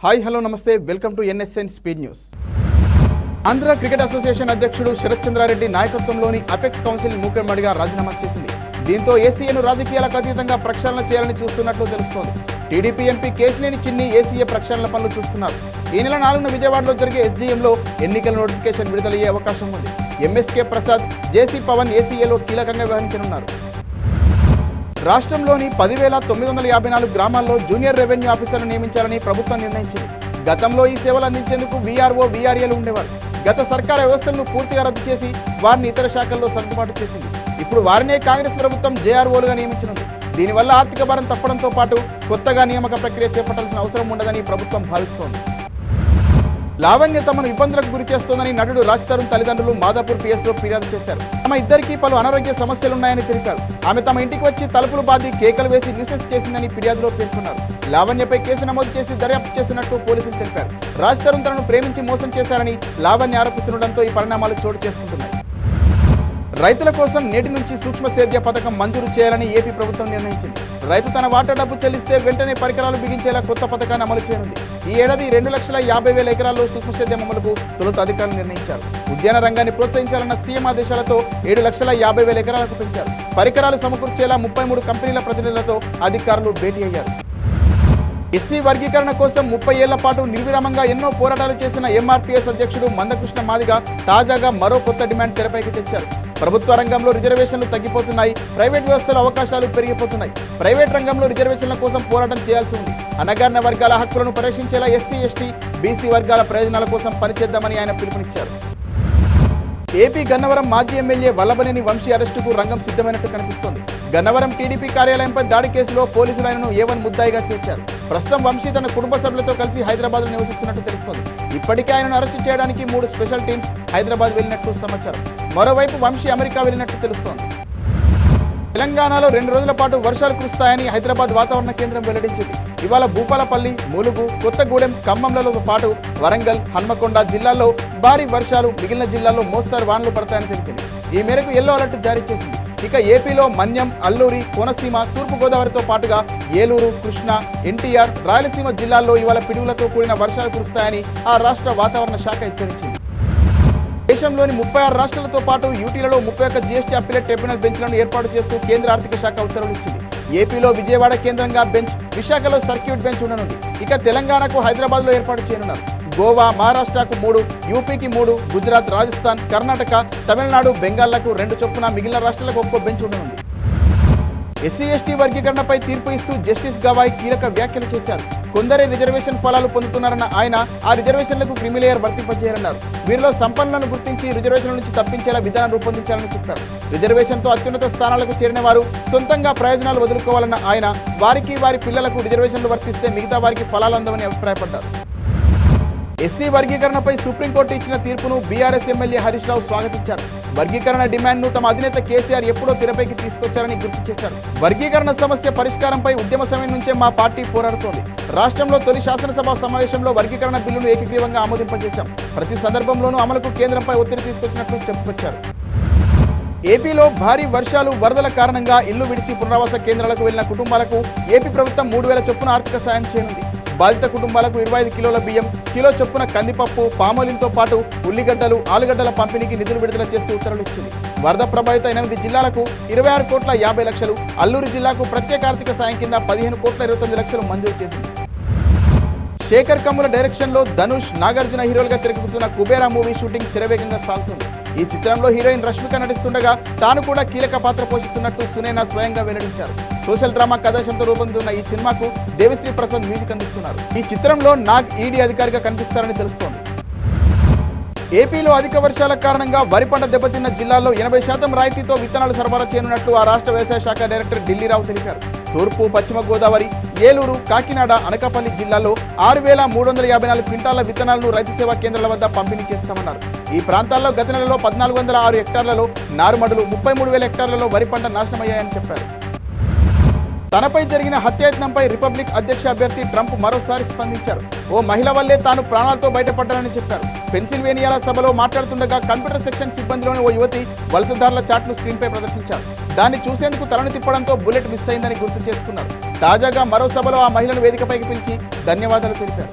Hi hello నమస్తే welcome to NSN speed news. Andhra cricket association అధ్యక్షుడు శరత్ చంద్రారెడ్డి నాయకత్వంలోని అపెక్స్ కౌన్సిల్ మూకుమ్మడిగా రాజీనామా చేసింది. దీంతో ఏసీఏను రాజకీయాలకు అతీతంగా ప్రక్షాళన చేయాలని చూస్తున్నట్లు తెలుస్తోంది. టీడీపీ ఎంపీ కేశినేని చిన్ని ఏసీఏ ప్రక్షాళన పనులు చూస్తున్నారు. ఈ నెల 4న విజయవాడలో జరిగే ఎస్జీఎంలో ఎన్నికల నోటిఫికేషన్ విడుదలయ్యే అవకాశం ఉంది. ఎంఎస్కే ప్రసాద్, జేసీ పవన్ ఏసీఏలో కీలకంగా వ్యవహరించనున్నారు. రాష్ట్రంలోని 10,954 గ్రామాల్లో జూనియర్ రెవెన్యూ ఆఫీసర్లు నియమించాలని ప్రభుత్వం నిర్ణయించింది. గతంలో ఈ సేవలు అందించేందుకు వీఆర్ఓ, వీఆర్ఏలు ఉండేవారు. గత సర్కార వ్యవస్థలను పూర్తిగా రద్దు చేసి వారిని ఇతర శాఖల్లో సర్దుబాటు చేసింది. ఇప్పుడు వారినే కాంగ్రెస్ ప్రభుత్వం జేఆర్ఓలుగా నియమించనుంది. దీనివల్ల ఆర్థిక భారం తప్పడంతో పాటు కొత్తగా నియామక ప్రక్రియ చేపట్టాల్సిన అవసరం ఉండదని ప్రభుత్వం భావిస్తోంది. లావణ్య తమను ఇబ్బందులకు గురి చేస్తోందని నటుడు రాజ్ తరుణ్ తల్లిదండ్రులు మాదాపూర్ పిఎస్లో ఫిర్యాదు చేశారు. తమ ఇద్దరికీ పలు అనారోగ్య సమస్యలున్నాయని తెలిపారు. ఆమె తమ ఇంటికి వచ్చి తలుపులు బాది కేకలు వేసి న్యూసెన్స్ చేసిందని ఫిర్యాదులో పేర్కొన్నారు. లావణ్యపై కేసు నమోదు చేసి దర్యాప్తు చేస్తున్నట్టు పోలీసులు తెలిపారు. రాజ్ తరుణ్ తనను ప్రేమించి మోసం చేశారని లావణ్య ఆరోపిస్తుండటంతో ఈ పరిణామాలు చోటు చేసుకుంటున్నాయి. రైతుల కోసం నేటి నుంచి సూక్ష్మ సేద్య పథకం మంజూరు చేయాలని ఏపీ ప్రభుత్వం నిర్ణయించింది. రైతు తన వాటా డబ్బు చెల్లిస్తే వెంటనే పరికరాలు బిగించేలా కొత్త పథకాన్ని అమలు చేయనుంది. ఈ ఏడాది 2,50,000 ఎకరాల్లో సూక్ష్మ సేద్యం అమలుకు తొలుత అధికారులు నిర్ణయించారు. ఉద్యాన రంగాన్ని ప్రోత్సహించాలన్న సీఎం ఆదేశాలతో 7,50,000 ఎకరాలకు పెంచారు. పరికరాలు సమకూర్చేలా 33 కంపెనీల ప్రతినిధులతో అధికారులు భేటీ అయ్యారు. ఎస్సీ వర్గీకరణ కోసం 30 ఏళ్ల పాటు నిర్విరామంగా ఎన్నో పోరాటాలు చేసిన ఎంఆర్పీఎస్ అధ్యక్షుడు మందకృష్ణ మాదిగ తాజాగా మరో కొత్త డిమాండ్ తెరపైకి తెచ్చారు. ప్రభుత్వ రంగంలో రిజర్వేషన్లు తగ్గిపోతున్నాయి, ప్రైవేట్ వ్యవస్థలో అవకాశాలు పెరిగిపోతున్నాయి. ప్రైవేట్ రంగంలో రిజర్వేషన్ల కోసం పోరాటం చేయాల్సి ఉంది. అణగారిన వర్గాల హక్కులను పరిరక్షించేలా ఎస్సీ, ఎస్టీ, బీసీ వర్గాల ప్రయోజనాల కోసం పనిచేద్దామని ఆయన పిలుపునిచ్చారు. ఏపీ గన్నవరం మాజీ ఎమ్మెల్యే వల్లభనేని వంశీ అరెస్టుకు రంగం సిద్ధమైనట్టు కనిపిస్తోంది. గన్నవరం టీడీపీ కార్యాలయంపై దాడి కేసులో పోలీసులు ఆయనను ఏవన్ ముద్దాయిగా చేర్చారు. ప్రస్తుతం వంశీ తన కుటుంబ సభ్యులతో కలిసి హైదరాబాద్లో నివసిస్తున్నట్టు తెలుస్తోంది. ఇప్పటికే ఆయనను అరెస్టు చేయడానికి 3 స్పెషల్ టీమ్స్ హైదరాబాద్ వెళ్లినట్టు సమాచారం. మరోవైపు వంశీ అమెరికా వెళ్లినట్టు తెలుస్తోంది. తెలంగాణలో 2 రోజుల పాటు వర్షాలు కురుస్తాయని హైదరాబాద్ వాతావరణ కేంద్రం వెల్లడించింది. ఇవాళ భూపాలపల్లి, ములుగు, కొత్తగూడెం, ఖమ్మంలలో పాటు వరంగల్, హన్మకొండ జిల్లాల్లో భారీ వర్షాలు, మిగిలిన జిల్లాల్లో మోస్తారు వానలు పడతాయని తెలిపింది. ఈ మేరకు ఎల్లో అలర్ట్ జారీ చేసింది. ఇక ఏపీలో మన్యం, అల్లూరి, కోనసీమ, తూర్పుగోదావరితో పాటుగా ఏలూరు, కృష్ణా, ఎన్టీఆర్, రాయలసీమ జిల్లాల్లో ఇవాళ పిడుగులతో కూడిన వర్షాలు కురుస్తాయని ఆ రాష్ట్ర వాతావరణ శాఖ హెచ్చరించింది. దేశంలోని 36 రాష్ట్రాలతో పాటు యూటీలలో 31 జీఎస్టీ అప్పీలేట్ ట్రిబ్యునల్ బెంచ్లను ఏర్పాటు చేస్తూ కేంద్ర ఆర్థిక శాఖ ఉత్తర్వులు ఇచ్చింది. ఏపీలో విజయవాడ కేంద్రంగా బెంచ్, విశాఖలో సర్క్యూట్ బెంచ్ ఉండనుంది. ఇక తెలంగాణకు హైదరాబాద్లో ఏర్పాటు చేయనున్నారు. గోవా, మహారాష్ట్రకు 3, యూపీకి 3, గుజరాత్, రాజస్థాన్, కర్ణాటక, తమిళనాడు, బెంగాల్లకు 2 చొప్పున మిగిలిన రాష్ట్రాలకు ఒక్కో బెంచ్ ఉండనుంది. ఎస్సీ, ఎస్టీ వర్గీకరణపై తీర్పు ఇస్తూ జస్టిస్ గవాయ్ కీలక వ్యాఖ్యలు చేశారు. కొందరే రిజర్వేషన్ ఫలాలు పొందుతున్నారన్న ఆయన ఆ రిజర్వేషన్లకు క్రిమిలేయర్ వర్తింపజేయాలన్నారు. వీరిలో సంపన్నులను గుర్తించి రిజర్వేషన్ల నుంచి తప్పించేలా విధానం రూపొందించాలని చెప్పారు. రిజర్వేషన్తో అత్యున్నత స్థానాలకు చేరిన వారు సొంతంగా ప్రయోజనాలు వదులుకోవాలన్న ఆయన వారికి, వారి పిల్లలకు రిజర్వేషన్లు వర్తిస్తే మిగతా వారికి ఫలాలు అందవని అభిప్రాయపడ్డారు. ఎస్సీ వర్గీకరణపై సుప్రీంకోర్టు ఇచ్చిన తీర్పును బీఆర్ఎస్ ఎమ్మెల్యే హరీష్ రావు స్వాగతించారు. వర్గీకరణ డిమాండ్ను తమ అధినేత కేసీఆర్ ఎప్పుడో తెరపైకి తీసుకొచ్చారని గుర్తు చేశారు. వర్గీకరణ సమస్య పరిష్కారంపై ఉద్యమ సమయం నుంచే మా పార్టీ పోరాడుతోంది. రాష్ట్రంలో తొలి శాసనసభ సమావేశంలో వర్గీకరణ బిల్లును ఏకగ్రీవంగా ఆమోదింపజేశాం. ప్రతి సందర్భంలోనూ అమలుకు కేంద్రంపై ఒత్తిడి తీసుకొచ్చినట్లు చెప్పుకొచ్చారు. ఏపీలో భారీ వర్షాలు, వరదల కారణంగా ఇల్లు విడిచి పునరావాస కేంద్రాలకు వెళ్లిన కుటుంబాలకు ఏపీ ప్రభుత్వం 3,000 చొప్పున ఆర్థిక సాయం చేయనుంది. బాధిత కుటుంబాలకు 25 కిలోల బియ్యం, కిలో చొప్పున కందిపప్పు, పామోలిన్తో పాటు ఉల్లిగడ్డలు, ఆలుగడ్డల పంపిణీకి నిధులు విడుదల చేస్తూ ఉత్తర్వులు ఇచ్చింది. వరద ప్రభావిత 8 జిల్లాలకు 26,50,00,000, అల్లూరు జిల్లాకు ప్రత్యేక ఆర్థిక సాయం కింద 15,29,00,000 మంజూరు చేసింది. శేఖర్ కమ్ముల డైరెక్షన్లో ధనుష్, నాగార్జున హీరోలుగా తెరకెక్కుతున్న కుబేరా మూవీ షూటింగ్ శరవేగంగా సాగుతుంది. ఈ చిత్రంలో హీరోయిన్ రష్మిక నటిస్తుండగా తాను కూడా కీలక పాత్ర పోషిస్తున్నట్టు సునైనా స్వయంగా వెల్లడించారు. సోషల్ డ్రామా కథాంశంతో రూపొందుతున్న ఈ సినిమాకు దేవిశ్రీ ప్రసాద్ మ్యూజిక్ అందిస్తున్నారు. ఈ చిత్రంలో నాగ్ ఈడీ అధికారిగా కనిపిస్తారని తెలుస్తోంది. ఏపీలో అధిక వర్షాల కారణంగా వరి పంట దెబ్బతిన్న జిల్లాల్లో 80% రాయితీతో విత్తనాలు సరఫరా చేయనున్నట్లు ఆ రాష్ట్ర వ్యవసాయ శాఖ డైరెక్టర్ ఢిల్లీరావు తెలిపారు. తూర్పు, పశ్చిమ గోదావరి, ఏలూరు, కాకినాడ, అనకాపల్లి జిల్లాల్లో 6,354 క్వింటాల విత్తనాలను రైతు సేవా కేంద్రాల వద్ద పంపిణీ చేస్తామన్నారు. ఈ ప్రాంతాల్లో గత నెలలో 1,406 హెక్టార్లలో నారుమడులు, 33,000 హెక్టార్లలో వరి పంట నాశనమయ్యాయని చెప్పారు. తనపై జరిగిన హత్యాయత్నంపై రిపబ్లిక్ అధ్యక్ష అభ్యర్థి ట్రంప్ మరోసారి స్పందించారు. ఓ మహిళ వల్లే తాను ప్రాణాలతో బయటపడ్డానని చెప్పారు. పెన్సిల్వేనియాల సభలో మాట్లాడుతుండగా కంప్యూటర్ సెక్షన్ సిబ్బందిలోని ఓ యువతి వలసదారుల చాట్ను స్క్రీన్పై ప్రదర్శించారు. దాన్ని చూసేందుకు తలను తిప్పడంతో బుల్లెట్ మిస్ అయిందని గుర్తు చేసుకున్నారు. తాజాగా మరో సభలో ఆ మహిళను వేదికపైకి పిలిచి ధన్యవాదాలు తెలిపారు.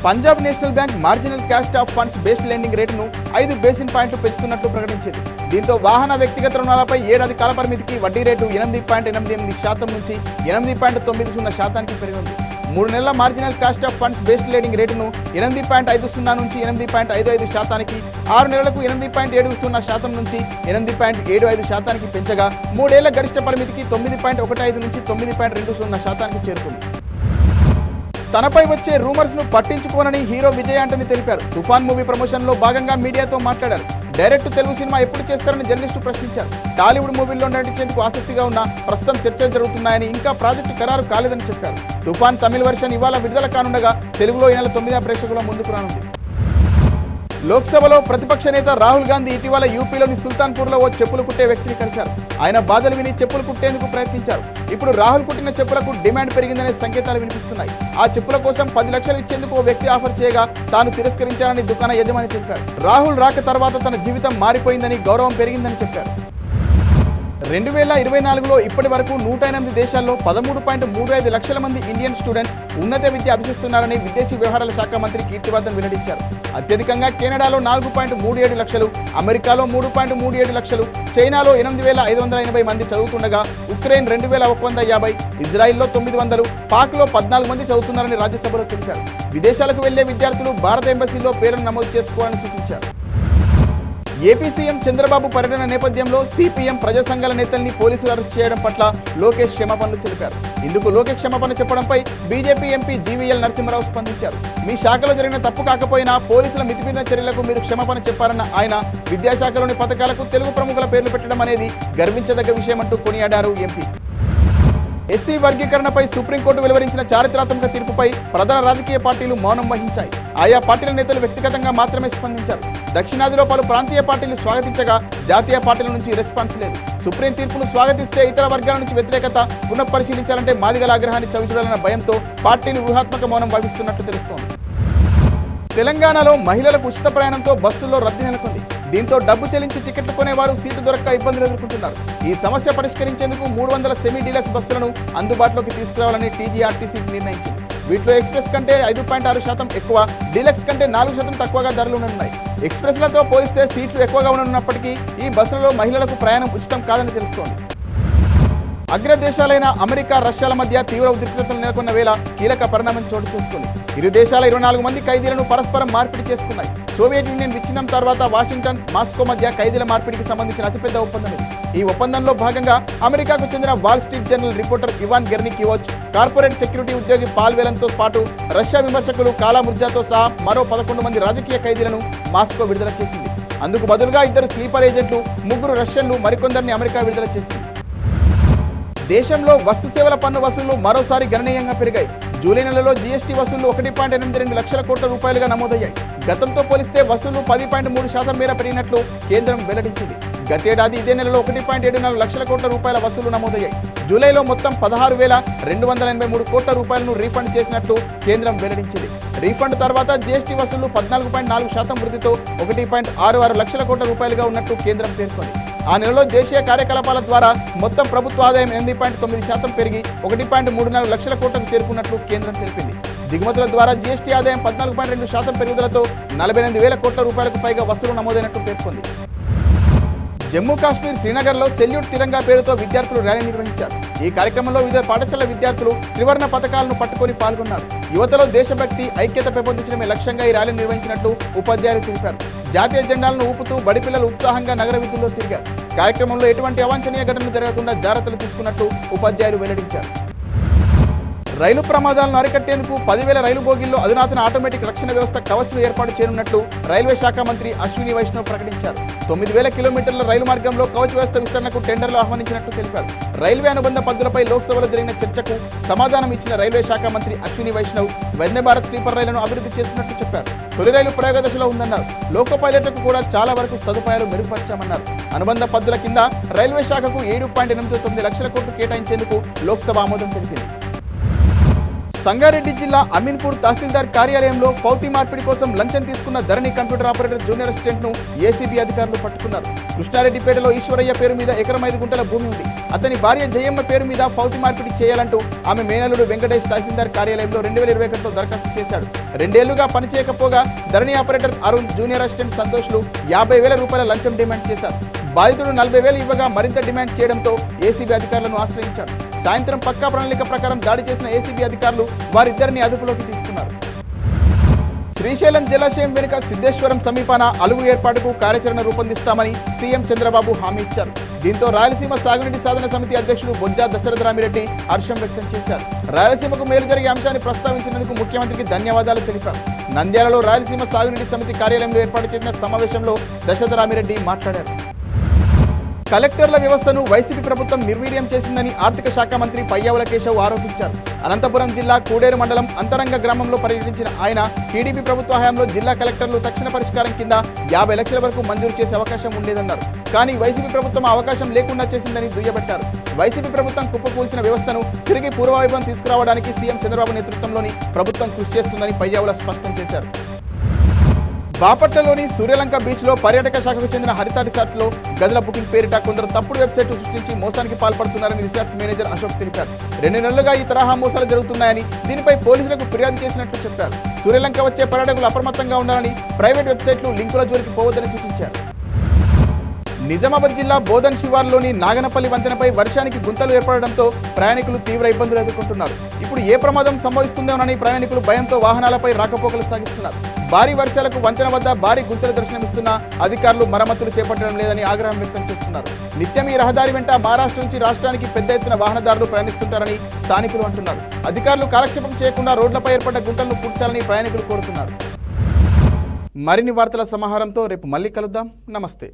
Punjab national bank marginal cost of funds based lending రేటును 5 బేసిస్ పాయింట్లు పెంచుతున్నట్లు ప్రకటించింది. దీంతో వాహన వ్యక్తిగత రుణాలపై ఏడాది కాలపరిమితికి వడ్డీ రేటు 8.88% నుంచి 8.90% పెరిగింది. 3 నెలల marginal cost of funds based lending రేటును 8.50 నుంచి 8.55%, 6 నెలలకు 8.70% నుంచి 8.75% పెంచగా 3 ఏళ్ల గరిష్ట పరిమితికి 9.15 నుంచి 9.20% చేరుకుంది. తనపై వచ్చే రూమర్స్ ను పట్టించుకోనని హీరో విజయ్ ఆంటనీ తెలిపారు. తుఫాన్ మూవీ ప్రమోషన్ లో భాగంగా మీడియాతో మాట్లాడారు. డైరెక్ట్ తెలుగు సినిమా ఎప్పుడు చేస్తారని జర్నలిస్టు ప్రశ్నించారు. టాలీవుడ్ మూవీల్లో నటించేందుకు ఆసక్తిగా ఉన్న ప్రస్తుతం చర్చలు జరుగుతున్నాయని, ఇంకా ప్రాజెక్టు ఖరారు కాలేదని చెప్పారు. తుఫాన్ తమిళ వెర్షన్ ఇవాళ విడుదల కానుండగా తెలుగులో ఈ నెల 9 ప్రేక్షకుల ముందుకు రానుంది. లోక్సభలో ప్రతిపక్ష నేత రాహుల్ గాంధీ ఇటీవల యూపీలోని సుల్తాన్పూర్లో ఓ చెప్పులు కుట్టే వ్యక్తిని కలిశారు. ఆయన బాధలు విని చెప్పులు కుట్టేందుకు ప్రయత్నించారు. ఇప్పుడు రాహుల్ కుట్టిన చెప్పులకు డిమాండ్ పెరిగిందనే సంకేతాలు వినిపిస్తున్నాయి. ఆ చెప్పుల కోసం 10 లక్షలు ఇచ్చేందుకు ఓ వ్యక్తి ఆఫర్ చేయగా తాను తిరస్కరించానని దుకాణ యజమాని తెలిపారు. రాహుల్ రాక తర్వాత తన జీవితం మారిపోయిందని, గౌరవం పెరిగిందని చెప్పారు. 2024లో ఇప్పటి వరకు 108 దేశాల్లో 13.35 లక్షల మంది ఇండియన్ స్టూడెంట్స్ ఉన్నత విద్య అభ్యసిస్తున్నారని విదేశీ వ్యవహారాల శాఖ మంత్రి కీర్తివర్ధన్ వెల్లడించారు. అత్యధికంగా కెనడాలో 4.37 లక్షలు, అమెరికాలో 3.37 లక్షలు, చైనాలో 8,580 మంది చదువుతుండగా ఉక్రెయిన్ 2,150, ఇజ్రాయిల్లో 900, పాక్లో 14 మంది చదువుతున్నారని రాజ్యసభలో తెలిపారు. విదేశాలకు వెళ్లే విద్యార్థులు భారత ఎంబసీలో పేరును నమోదు చేసుకోవాలని సూచించారు. ఏపీ సీఎం చంద్రబాబు పర్యటన నేపథ్యంలో సిపిఎం ప్రజా సంఘాల నేతల్ని పోలీసులు అరెస్ట్ చేయడం పట్ల లోకేష్ క్షమాపణలు తెలిపారు. ఇందుకు లోకేష్ క్షమాపణ చెప్పడంపై బీజేపీ ఎంపీ జీవీఎల్ నరసింహారావు స్పందించారు. మీ శాఖలో జరిగిన తప్పు కాకపోయినా పోలీసుల మితిమీరిన చర్యలకు మీరు క్షమాపణ చెప్పారన్న ఆయన, విద్యాశాఖలోని పథకాలకు తెలుగు ప్రముఖుల పేర్లు పెట్టడం అనేది గర్వించదగ్గ విషయమంటూ కొనియాడారు ఎంపీ. ఎస్సీ వర్గీకరణపై సుప్రీంకోర్టు వెలువరించిన చారిత్రాత్మక తీర్పుపై ప్రధాన రాజకీయ పార్టీలు మౌనం వహించాయి. ఆయా పార్టీల నేతలు వ్యక్తిగతంగా మాత్రమే స్పందించారు. దక్షిణాదిలో పలు ప్రాంతీయ పార్టీలు స్వాగతించగా జాతీయ పార్టీల నుంచి రెస్పాన్స్ లేదు. సుప్రీం తీర్పును స్వాగతిస్తే ఇతర వర్గాల నుంచి వ్యతిరేకత పునఃపరిశీలించాలంటే మాదిగల ఆగ్రహాన్ని చవిచూడాలన్న భయంతో పార్టీలు వ్యూహాత్మక మౌనం వహిస్తున్నట్టు తెలుస్తోంది. తెలంగాణలో మహిళలకు ఉచిత ప్రయాణంతో బస్సుల్లో రద్దీ నెలకొంది. దీంతో డబ్బు చెల్లించి టికెట్లు కొనేవారు సీటు దొరక్క ఇబ్బందులు ఎదుర్కొంటున్నారు. ఈ సమస్య పరిష్కరించేందుకు 300 సెమీ డీలక్స్ బస్సులను అందుబాటులోకి తీసుకురావాలని టీజీఆర్టీసీ నిర్ణయించింది. వీటిలో ఎక్స్ప్రెస్ కంటే 5.6% ఎక్కువ, డీలక్స్ కంటే 4% తక్కువగా ధరలు ఉన్నాయి. ఎక్స్ప్రెస్లతో పోలిస్తే సీట్లు ఎక్కువగా ఉండనున్నప్పటికీ ఈ బస్సులలో మహిళలకు ప్రయాణం ఉచితం కాదని తెలుస్తోంది. అగ్రదేశాలైన అమెరికా, రష్యాల మధ్య తీవ్ర ఉద్రిక్తతలు నెలకొన్న వేళ కీలక పరిణామం చోటు చేసుకుంది. ఇరు దేశాల 24 మంది ఖైదీలను పరస్పరం మార్పిడి చేసుకున్నాయి. సోవియట్ యూనియన్ విచ్ఛిన్నం తర్వాత వాషింగ్టన్, మాస్కో మధ్య ఖైదీల మార్పిడికి సంబంధించిన అతిపెద్ద ఒప్పందం ఇది. ఈ ఒప్పందంలో భాగంగా అమెరికాకు చెందిన Wall Street Journal reporter Evan Gershkovich, corporate security ఉద్యోగి పాల్ వెలన్తో పాటు రష్యా విమర్శకులు కాలా ముర్జాతో సహా మరో 11 మంది రాజకీయ ఖైదీలను మాస్కో విడుదల చేసింది. అందుకు బదులుగా 2 స్లీపర్ ఏజెంట్లు, 3 రష్యన్లు, మరికొందరిని అమెరికా విడుదల చేసింది. దేశంలో వస్తు సేవల పన్ను వసూళ్లు మరోసారి గణనీయంగా పెరిగాయి. జూలై నెలలో జీఎస్టీ వసూళ్లు 1.82 లక్షల కోట్ల రూపాయలుగా నమోదయ్యాయి. గతంతో పోలిస్తే వసూళ్లు 10.3% మేర పెరిగినట్లు కేంద్రం వెల్లడించింది. గతేడాది ఇదే నెలలో 1.74 లక్షల కోట్ల రూపాయల వసూళ్లు నమోదయ్యాయి. జూలైలో మొత్తం 16,283 కోట్ల రూపాయలను రీఫండ్ చేసినట్లు కేంద్రం వెల్లడించింది. రీఫండ్ తర్వాత జీఎస్టీ వసూళ్లు 14.4% వృద్ధితో 1.66 లక్షల కోట్ల రూపాయలుగా ఉన్నట్లు కేంద్రం పేర్కొంది. ఆ నెలలో దేశీయ కార్యకలాపాల ద్వారా మొత్తం ప్రభుత్వ ఆదాయం 8.9% పెరిగి 1.34 లక్షల కోట్లకు చేరుకున్నట్లు కేంద్రం తెలిపింది. దిగుమతుల ద్వారా జీఎస్టీ ఆదాయం 14.2% పెరుగుదలతో 48,000 కోట్ల రూపాయలకు పైగా వసూలు నమోదైనట్లు పేర్కొంది. జమ్మూ కాశ్మీర్ శ్రీనగర్లో సెల్యూట్ తిరంగా పేరుతో విద్యార్థులు ర్యాలీ నిర్వహించారు. ఈ కార్యక్రమంలో వివిధ పాఠశాలల విద్యార్థులు త్రివర్ణ పతాకాలను పట్టుకొని పాల్గొన్నారు. యువతలో దేశభక్తి, ఐక్యత పెంపొందించడమే లక్ష్యంగా ఈ ర్యాలీ నిర్వహించినట్లు ఉపాధ్యాయులు తెలిపారు. జాతీయ జెండాలను ఊపుతూ బడి పిల్లలు ఉత్సాహంగా నగర వీధుల్లో తిరిగారు. కార్యక్రమంలో ఎటువంటి అవాంఛనీయ ఘటనలు జరగకుండా జాగ్రత్తలు తీసుకున్నట్లు ఉపాధ్యాయులు వెల్లడించారు. రైలు ప్రమాదాలను అరికట్టేందుకు 10,000 రైలు బోగీల్లో అధునాతన ఆటోమేటిక్ రక్షణ వ్యవస్థ కవచ్ను ఏర్పాటు చేయనున్నట్లు రైల్వే శాఖ మంత్రి అశ్విని వైష్ణవ్ ప్రకటించారు. 9,000 కిలోమీటర్ల రైలు మార్గంలో కవచ్ వ్యవస్థ విస్తరణకు టెండర్లు ఆహ్వానించినట్లు తెలిపారు. రైల్వే అనుబంధ పద్ధతులపై లోక్సభలో జరిగిన చర్చకు సమాధానం ఇచ్చిన రైల్వే శాఖ మంత్రి అశ్విని వైష్ణవ్ వందే భారత్ స్లీపర్ రైళ్లను అభివృద్ధి చేస్తున్నట్లు చెప్పారు. తొలి రైలు ప్రయోగ దశలో ఉందన్నారు. లోకో పైలట్లకు కూడా చాలా వరకు సదుపాయాలు మెరుగుపరిచామన్నారు. అనుబంధ పద్ధతుల కింద రైల్వే శాఖకు 7.89 లక్షల కోట్లు కేటాయించేందుకు లోక్సభ ఆమోదం తెలిపింది. సంగారెడ్డి జిల్లా అమీన్పూర్ తహసీల్దార్ కార్యాలయంలో పౌతి మార్పిడి కోసం లంచం తీసుకున్న ధరణి కంప్యూటర్ ఆపరేటర్ జూనియర్ అసిస్టెంట్ ను ఏసీబీ అధికారులు పట్టుకున్నారు. కృష్ణారెడ్డిపేటలో ఈశ్వరయ్య పేరు మీద ఎకరం 5 గుంటల భూమి ఉంది. అతని భార్య జయమ్మ పేరు మీద పౌతి మార్పిడి చేయాలంటూ ఆమె మేనల్లుడు వెంకటేష్ తహసీల్దార్ కార్యాలయంలో 2021లో దరఖాస్తు చేశాడు. 2 ఏళ్లుగా పనిచేయకపోగా ధరణి ఆపరేటర్ అరుణ్ జూనియర్ అసిస్టెంట్ సంతోష్లు 50,000 రూపాయల లంచం డిమాండ్ చేశారు. బాధితుడు 40,000 ఇవ్వగా మరింత డిమాండ్ చేయడంతో ఏసీబీ అధికారులను ఆశ్రయించాడు. సాయంత్రం పక్కా ప్రణాళిక ప్రకారం దాడి చేసిన ఏసీబీ అధికారులు వారిద్దరిని అదుపులోకి తీసుకున్నారు. శ్రీశైలం జలాశయం వెనుక సిద్ధేశ్వరం సమీపాన అలుగు ఏర్పాటుకు కార్యాచరణ రూపొందిస్తామని సీఎం చంద్రబాబు హామీ ఇచ్చారు. దీంతో రాయలసీమ సాగునీటి సాధన సమితి అధ్యక్షుడు బొజ్జా దశరథరామిరెడ్డి హర్షం వ్యక్తం చేశారు. రాయలసీమకు మేలు జరిగే అంశాన్ని ప్రస్తావించినందుకు ముఖ్యమంత్రికి ధన్యవాదాలు తెలిపారు. నంద్యాలలో రాయలసీమ సాగునీటి సమితి కార్యాలయంలో ఏర్పాటు చేసిన సమావేశంలో దశరథరామిరెడ్డి మాట్లాడారు. కలెక్టర్ల వ్యవస్థను వైసీపీ ప్రభుత్వం నిర్వీర్యం చేసిందని ఆర్థిక శాఖ మంత్రి పయ్యావుల కేశవ్ ఆరోపించారు. అనంతపురం జిల్లా కూడేరు మండలం అంతరంగ గ్రామంలో పర్యటించిన ఆయన టీడీపీ ప్రభుత్వ హయాంలో జిల్లా కలెక్టర్లు తక్షణ పరిష్కారం కింద 50 లక్షల వరకు మంజూరు చేసే అవకాశం ఉండేదన్నారు. కానీ వైసీపీ ప్రభుత్వం అవకాశం లేకుండా చేసిందని దుయ్యబట్టారు. వైసీపీ ప్రభుత్వం కుప్పకూల్చిన వ్యవస్థను తిరిగి పూర్వవైభవం తీసుకురావడానికి సీఎం చంద్రబాబు నేతృత్వంలోని ప్రభుత్వం కృషి చేస్తుందని పయ్యావుల స్పష్టం చేశారు. బాపట్లలోని సూర్యలంక బీచ్ లో పర్యాటక శాఖకు చెందిన హరిత రిసార్ట్ లో గదుల బుకింగ్ పేరిట కొందరు తప్పుడు వెబ్సైట్ సృష్టించి మోసానికి పాల్పడుతున్నారని రిసార్ట్స్ మేనేజర్ అశోక్ తెలిపారు. 2 నెలలుగా ఈ తరహా మోసాలు జరుగుతున్నాయని, దీనిపై పోలీసులకు ఫిర్యాదు చేసినట్లు చెప్పారు. సూర్యలంక వచ్చే పర్యాటకులు అప్రమత్తంగా ఉండాలని, ప్రైవేట్ వెబ్సైట్లు లింకుల జోలికి పోవద్దని సూచించారు. నిజామాబాద్ జిల్లా బోధన్ శివార్లోని నాగనపల్లి వంతెనపై వర్షానికి గుంతలు ఏర్పడడంతో ప్రయాణికులు తీవ్ర ఇబ్బందులు ఎదుర్కొంటున్నారు. ఇప్పుడు ఏ ప్రమాదం సంభవిస్తుందోనని ప్రయాణికులు భయంతో వాహనాలపై రాకపోకలు సాగిస్తున్నారు. భారీ వర్షాలకు వంతెన వద్ద భారీ గుంతలు దర్శనమిస్తున్నా అధికారులు మరమ్మతులు చేపట్టడం లేదని ఆగ్రహం వ్యక్తం చేస్తున్నారు. నిత్యం ఈ రహదారి వెంట మహారాష్ట్ర నుంచి రాష్ట్రానికి పెద్ద ఎత్తున వాహనదారులు ప్రయాణిస్తుంటారని స్థానికులు అంటున్నారు. అధికారులు కాలక్షేపం చేయకుండా రోడ్లపై ఏర్పడ్డ గుంతలను పూడ్చాలని ప్రయాణికులు కోరుతున్నారు. మరిన్ని వార్తల సమాహారంతో రేపు మళ్ళీ కలుద్దాం. నమస్తే.